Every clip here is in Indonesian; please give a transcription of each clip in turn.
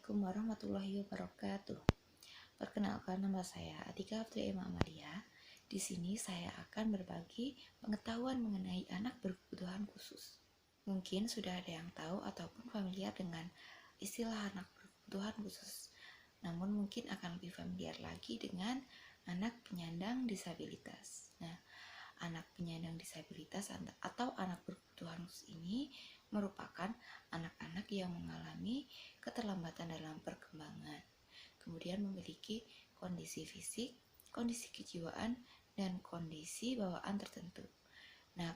Assalamualaikum warahmatullahi wabarakatuh. Perkenalkan, nama saya Atika Aftriya Amalia. Di sini saya akan berbagi pengetahuan mengenai anak berkebutuhan khusus. Mungkin sudah ada yang tahu ataupun familiar dengan istilah anak berkebutuhan khusus. Namun mungkin akan lebih familiar lagi dengan anak penyandang disabilitas. Nah, anak penyandang disabilitas atau anak berkebutuhan khusus ini merupakan anak-anak yang mengalami keterlambatan dalam perkembangan, kemudian memiliki kondisi fisik, kondisi kejiwaan, dan kondisi bawaan tertentu. Nah,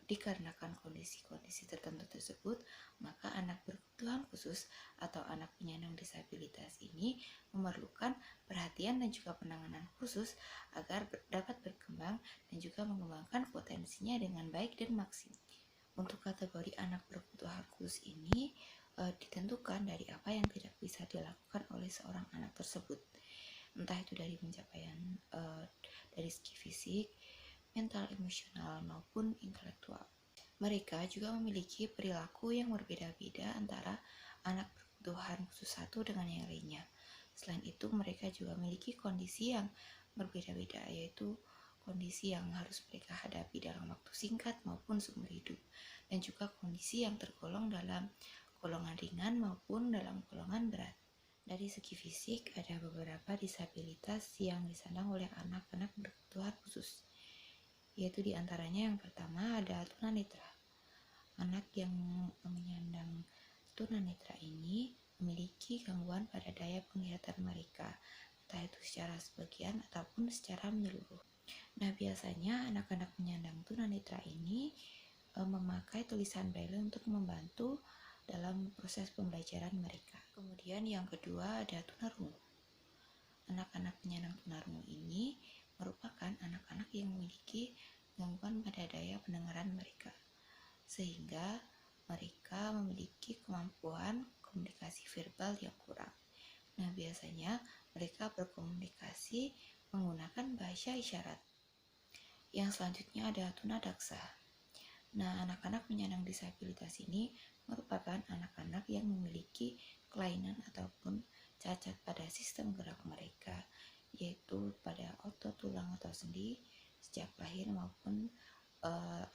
dikarenakan kondisi-kondisi tertentu tersebut, maka anak berkebutuhan khusus atau anak penyandang disabilitas ini memerlukan perhatian dan juga penanganan khusus agar dapat berkembang dan juga mengembangkan potensinya dengan baik dan maksimal. Untuk kategori anak berkebutuhan khusus ini ditentukan dari apa yang tidak bisa dilakukan oleh seorang anak tersebut, entah itu dari pencapaian dari segi fisik, mental, emosional, maupun intelektual. Mereka juga memiliki perilaku yang berbeda-beda antara anak berkebutuhan khusus satu dengan yang lainnya. Selain itu, mereka juga memiliki kondisi yang berbeda-beda, yaitu kondisi yang harus mereka hadapi dalam waktu singkat maupun seumur hidup, dan juga kondisi yang tergolong dalam golongan ringan maupun dalam golongan berat. Dari segi fisik, ada beberapa disabilitas yang disandang oleh anak-anak berkebutuhan khusus, yaitu diantaranya yang pertama ada tunanetra. Anak yang menyandang tunanetra ini memiliki gangguan pada daya penglihatan mereka, entah itu secara sebagian ataupun secara menyeluruh. Nah, biasanya anak-anak penyandang tunanetra ini memakai tulisan braille untuk membantu dalam proses pembelajaran mereka. Kemudian yang kedua ada tunarungu. Anak-anak penyandang tunarungu ini merupakan anak-anak yang memiliki gangguan pada daya pendengaran mereka, sehingga mereka memiliki kemampuan komunikasi verbal yang kurang. Nah, biasanya mereka berkomunikasi menggunakan bahasa isyarat. Yang selanjutnya ada tunadaksa. Nah, anak-anak penyandang disabilitas ini merupakan anak-anak yang memiliki kelainan ataupun cacat pada sistem gerak mereka, yaitu pada otot tulang atau sendi sejak lahir maupun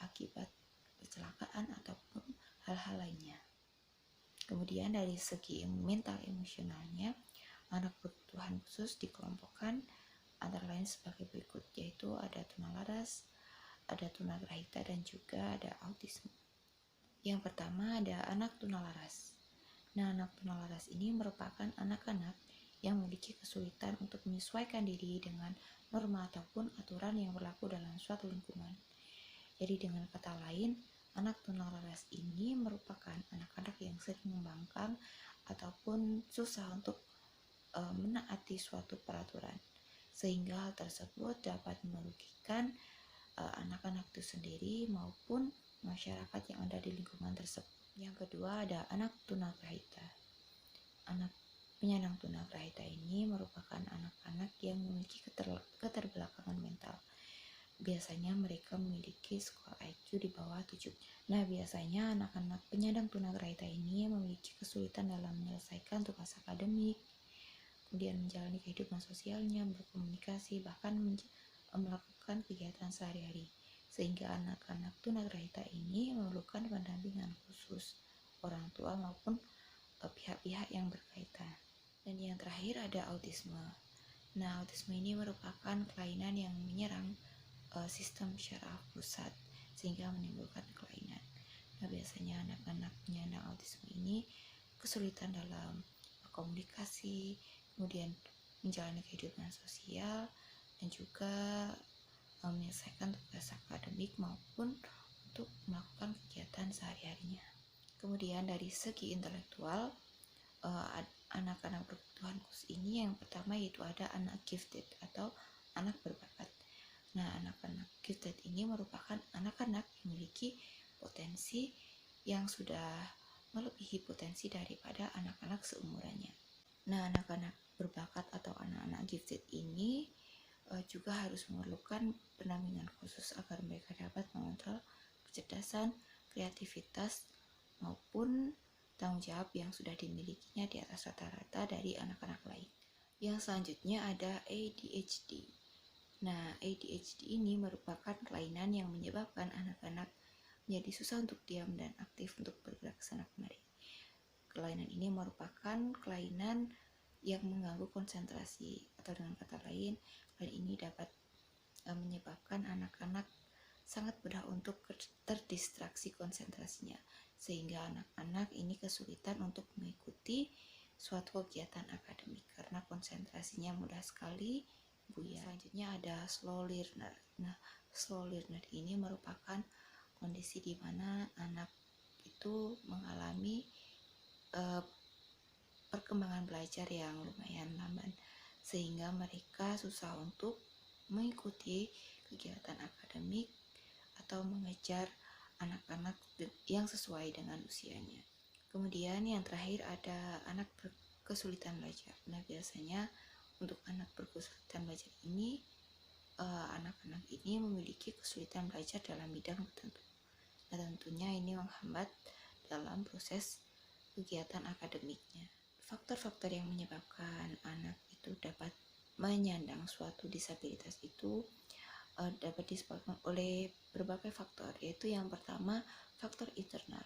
akibat kecelakaan ataupun hal-hal lainnya. Kemudian dari segi mental emosionalnya, anak berkebutuhan khusus dikelompokkan antara lain sebagai berikut, yaitu ada tunalaras, ada tunagrahita, dan juga ada autisme. Yang pertama ada anak tunalaras. Nah, anak tunalaras ini merupakan anak-anak yang memiliki kesulitan untuk menyesuaikan diri dengan norma ataupun aturan yang berlaku dalam suatu lingkungan. Jadi dengan kata lain, anak tunalaras ini merupakan anak-anak yang sering membangkang ataupun susah untuk menaati suatu peraturan, sehingga hal tersebut dapat merugikan anak-anak itu sendiri maupun masyarakat yang ada di lingkungan tersebut. Yang kedua ada anak tunagrahita. Anak penyandang tunagrahita ini merupakan anak-anak yang memiliki keterbelakangan mental. Biasanya mereka memiliki skor IQ di bawah 7. Nah, biasanya anak-anak penyandang tunagrahita ini memiliki kesulitan dalam menyelesaikan tugas akademik, kemudian menjalani kehidupan sosialnya, berkomunikasi, bahkan melakukan kegiatan sehari-hari, sehingga anak-anak tunagrahita ini memerlukan pendampingan khusus orang tua maupun pihak-pihak yang berkaitan. Dan yang terakhir ada autisme. Nah, autisme ini merupakan kelainan yang menyerang sistem syaraf pusat sehingga menimbulkan kelainan. Nah, biasanya anak-anak penyandang autisme ini kesulitan dalam berkomunikasi, kemudian menjalani kehidupan sosial, dan juga menyelesaikan tugas akademik maupun untuk melakukan kegiatan sehari-harinya. Kemudian dari segi intelektual, anak-anak berkebutuhan khusus ini yang pertama yaitu ada anak gifted atau anak berbakat. Nah, anak-anak gifted ini merupakan anak-anak yang memiliki potensi yang sudah melebihi potensi daripada anak-anak seumurannya. Nah, anak-anak berbakat atau anak-anak gifted ini juga harus memerlukan pendampingan khusus agar mereka dapat mengontrol kecerdasan, kreativitas, maupun tanggung jawab yang sudah dimilikinya di atas rata-rata dari anak-anak lain. Yang selanjutnya ada ADHD. Nah, ADHD ini merupakan kelainan yang menyebabkan anak-anak menjadi susah untuk diam dan aktif untuk bergerak kesana kemari. Kelainan ini merupakan kelainan yang mengganggu konsentrasi, atau dengan kata lain, hal ini dapat menyebabkan anak-anak sangat mudah untuk terdistraksi konsentrasinya, sehingga anak-anak ini kesulitan untuk mengikuti suatu kegiatan akademik karena konsentrasinya mudah sekali buyar. Selanjutnya ada slow learner. Nah, slow learner ini merupakan kondisi di mana anak itu mengalami perkembangan belajar yang lumayan lamban, sehingga mereka susah untuk mengikuti kegiatan akademik atau mengejar anak-anak yang sesuai dengan usianya. Kemudian yang terakhir ada anak berkesulitan belajar. Nah, biasanya untuk anak berkesulitan belajar ini, anak-anak ini memiliki kesulitan belajar dalam bidang tertentu. Nah, tentunya ini menghambat dalam proses kegiatan akademiknya. Faktor-faktor yang menyebabkan anak itu dapat menyandang suatu disabilitas itu dapat disebabkan oleh berbagai faktor, yaitu yang pertama faktor internal.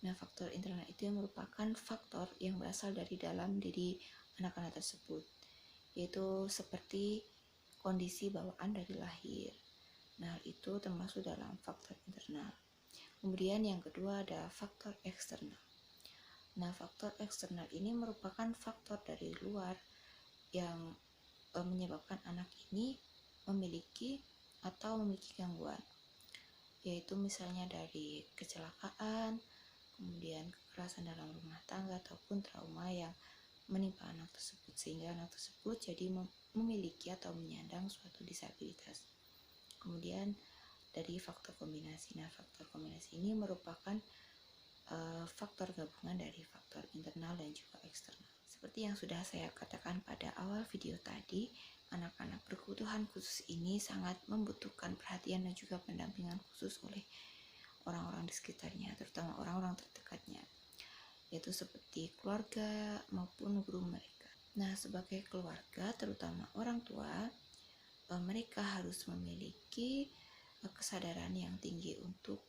Nah, faktor internal itu yang merupakan faktor yang berasal dari dalam diri anak-anak tersebut, yaitu seperti kondisi bawaan dari lahir. Nah, itu termasuk dalam faktor internal. Kemudian yang kedua ada faktor eksternal. Nah, faktor eksternal ini merupakan faktor dari luar yang menyebabkan anak ini memiliki gangguan, yaitu misalnya dari kecelakaan, kemudian kekerasan dalam rumah tangga, ataupun trauma yang menimpa anak tersebut, sehingga anak tersebut jadi memiliki atau menyandang suatu disabilitas. Kemudian dari faktor kombinasi. Nah, faktor kombinasi ini merupakan faktor gabungan dari faktor internal dan juga eksternal. Seperti yang sudah saya katakan pada awal video tadi, anak-anak berkebutuhan khusus ini sangat membutuhkan perhatian dan juga pendampingan khusus oleh orang-orang di sekitarnya, terutama orang-orang terdekatnya, yaitu seperti keluarga maupun guru mereka. Nah, sebagai keluarga, terutama orang tua, mereka harus memiliki kesadaran yang tinggi untuk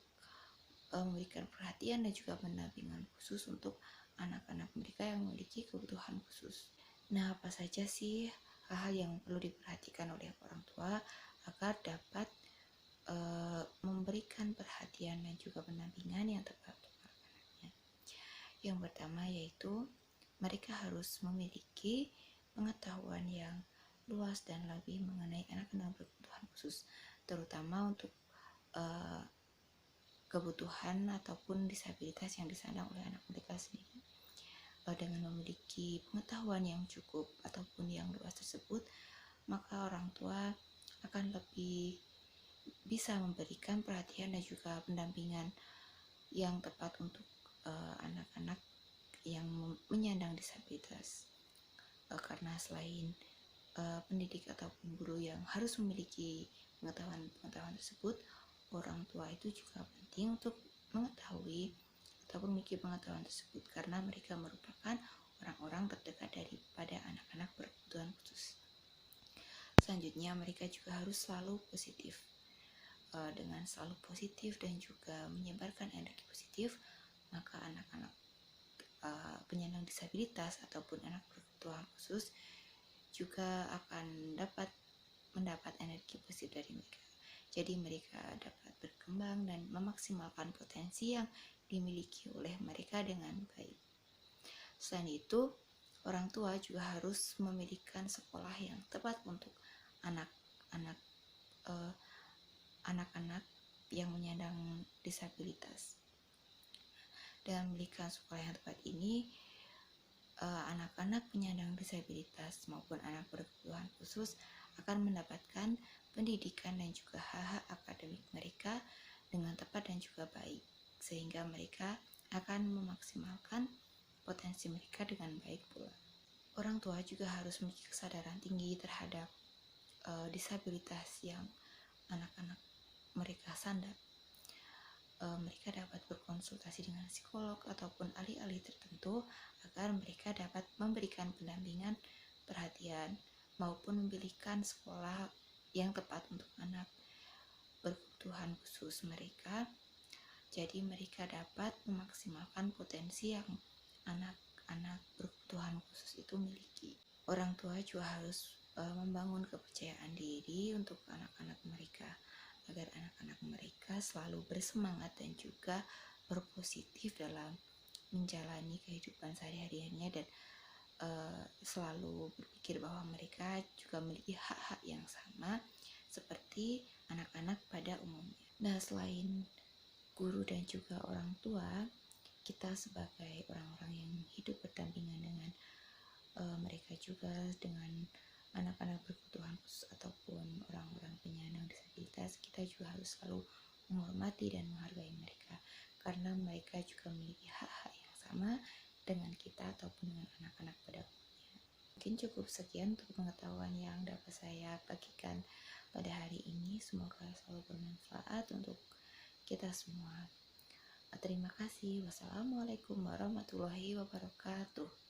memberikan perhatian dan juga pendampingan khusus untuk anak-anak mereka yang memiliki kebutuhan khusus. Nah, apa saja sih hal-hal yang perlu diperhatikan oleh orang tua agar dapat memberikan perhatian dan juga pendampingan yang tepat untuk anak-anaknya? Yang pertama yaitu mereka harus memiliki pengetahuan yang luas dan lebih mengenai anak-anak berkebutuhan khusus, terutama untuk kebutuhan ataupun disabilitas yang disandang oleh anak mereka sendiri. Dengan memiliki pengetahuan yang cukup ataupun yang luas tersebut, maka orang tua akan lebih bisa memberikan perhatian dan juga pendampingan yang tepat untuk anak-anak yang menyandang disabilitas. Karena selain pendidik ataupun guru yang harus memiliki pengetahuan tersebut, orang tua itu juga penting untuk mengetahui ataupun memiliki pengetahuan tersebut, karena mereka merupakan orang-orang terdekat daripada anak-anak berkebutuhan khusus. Selanjutnya, mereka juga harus selalu positif. Dengan selalu positif dan juga menyebarkan energi positif, maka anak-anak penyandang disabilitas ataupun anak berkebutuhan khusus juga akan mendapat energi positif dari mereka. Jadi mereka dapat berkembang dan memaksimalkan potensi yang dimiliki oleh mereka dengan baik. Selain itu, orang tua juga harus memiliki sekolah yang tepat untuk anak-anak yang menyandang disabilitas. Dengan memiliki sekolah yang tepat ini, anak-anak penyandang disabilitas maupun anak berkebutuhan khusus akan mendapatkan pendidikan dan juga hak-hak akademik mereka dengan tepat dan juga baik, sehingga mereka akan memaksimalkan potensi mereka dengan baik pula. Orang tua juga harus memiliki kesadaran tinggi terhadap disabilitas yang anak-anak mereka sandang. mereka dapat berkonsultasi dengan psikolog ataupun ahli-ahli tertentu agar mereka dapat memberikan pendampingan, perhatian, maupun memilihkan sekolah yang tepat untuk anak berkebutuhan khusus mereka. Jadi mereka dapat memaksimalkan potensi yang anak-anak berkebutuhan khusus itu miliki. Orang tua juga harus membangun kepercayaan diri untuk anak-anak mereka, agar anak-anak mereka selalu bersemangat dan juga berpositif dalam menjalani kehidupan sehari-harinya, dan selalu berpikir bahwa mereka juga memiliki hak-hak yang sama seperti anak-anak pada umumnya. Nah, selain guru dan juga orang tua, kita sebagai orang-orang yang hidup berdampingan dengan mereka juga, dengan anak-anak berkebutuhan khusus ataupun orang-orang penyandang disabilitas, kita juga harus selalu menghormati dan menghargai mereka, karena mereka juga memiliki hak-hak yang sama dengan kita ataupun dengan anak-anak pada umumnya. Mungkin cukup sekian untuk pengetahuan yang dapat saya bagikan pada hari ini. Semoga selalu bermanfaat untuk kita semua. Terima kasih. Wassalamualaikum warahmatullahi wabarakatuh.